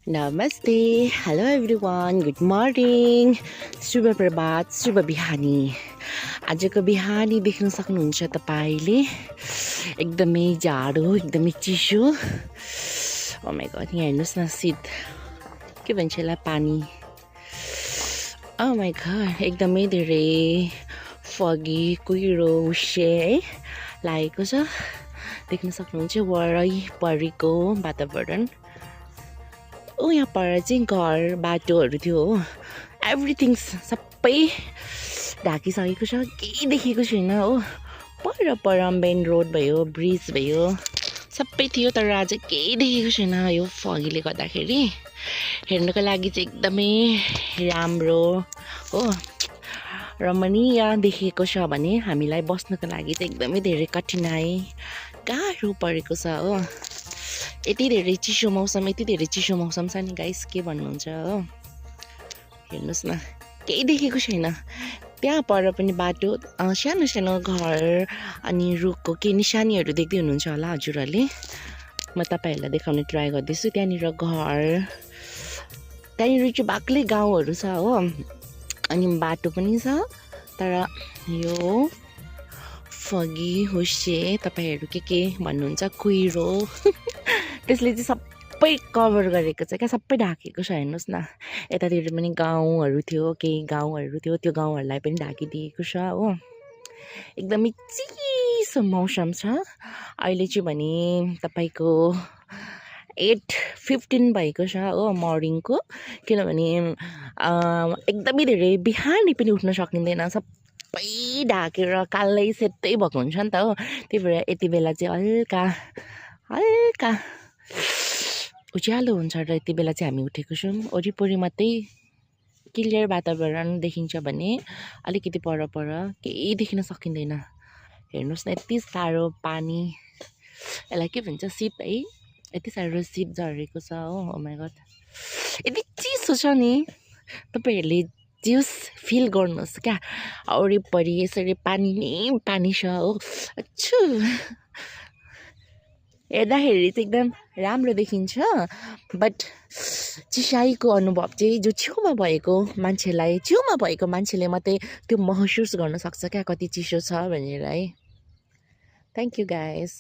नमस्ते hello everyone good morning शुभ प्रभात शुभ बिहानी आजको बिहानी देख्न सक्नुहुन्छ तपाईले एकदमै जाडो एकदमै चिसो ओ माय गॉड यहाँ हेर्नुस् न शीत के भन्छ यसलाई पानी ओ माय गॉड एकदमै धेरै फगी कुहिरो उसे है लागेको छ देख्न सक्नुहुन्छ वरिपरिको वातावरण यहाँ पर चाहिँ घर बाटोहरू थियो हो एभ्रिथिङ सबै ढाकिसकेको छ केही देखेको छैन हो पर मेन रोड भयो ब्रिज भयो सबै थियो तर आज केही देखेको छैन यो फगीले गर्दाखेरि हेर्नको लागि चाहिँ एकदमै राम्रो हो रमणीय देखिएको छ भने हामीलाई बस्नको लागि चाहिँ एकदमै धेरै कठिनाइ गाह्रो परेको छ हो यति धेरै चिसो मौसम छ नि गाइस के भन्नुहुन्छ हो हेर्नुस् न केही देखेको छैन त्यहाँ पर पनि बाटो सानो सानो घर अनि रुखको के निशानीहरू देख्दै हुनुहुन्छ होला हजुरहरूले म तपाईहरुलाई देखाउने ट्राई गर्दैछु त्यहाँनिर घर त्यहाँनिर चाहिँ बाक्लै गाउँहरू छ हो अनि बाटो पनि छ तर यो फगी हुसे तपाईहरु के भन्नुहुन्छ कुहिरो त्यसले चाहिँ सबै कभर गरेको छ क्या सबै ढाकेको छ हेर्नुस् न यतातिर पनि गाउँहरू थियो केही गाउँहरू थियो त्यो गाउँहरूलाई पनि ढाकिदिएको छ हो एकदमै चिसो मौसम छ अहिले चाहिँ भने तपाईको 8:15 भएको छ हो मर्निङको किनभने एकदमै धेरै बिहानै पनि उठ्न सकिँदैन सबै ढाकेर कालै सेतै भएको हुन्छ नि त हो त्यही भएर यति बेला चाहिँ हल्का उज्यालो हुन्छ र यति बेला चाहिँ हामी उठेको छौँ वरिपरि मात्रै क्लियर वातावरण देखिन्छ भने अलिकति पर केही देखिन सकिँदैन हेर्नुस् न यति साह्रो पानी यसलाई के भन्छ शीत है यति साह्रो शीत झरेको छ हो ओ माय गॉड यति चिसो छ नि तपाईहरुले ज्युस फिल गर्नुहोस् क्या वरिपरि यसरी पानी नै पानी छ हो अच्छु हेर्दाखेरि चाहिँ एकदम राम्रो देखिन्छ बट चिसाइको अनुभव चाहिँ जो छेउमा भएको मान्छेले मात्रै त्यो महसुस गर्न सक्छ क्या कति चिसो छ भनेर है थ्यांक यू गाइस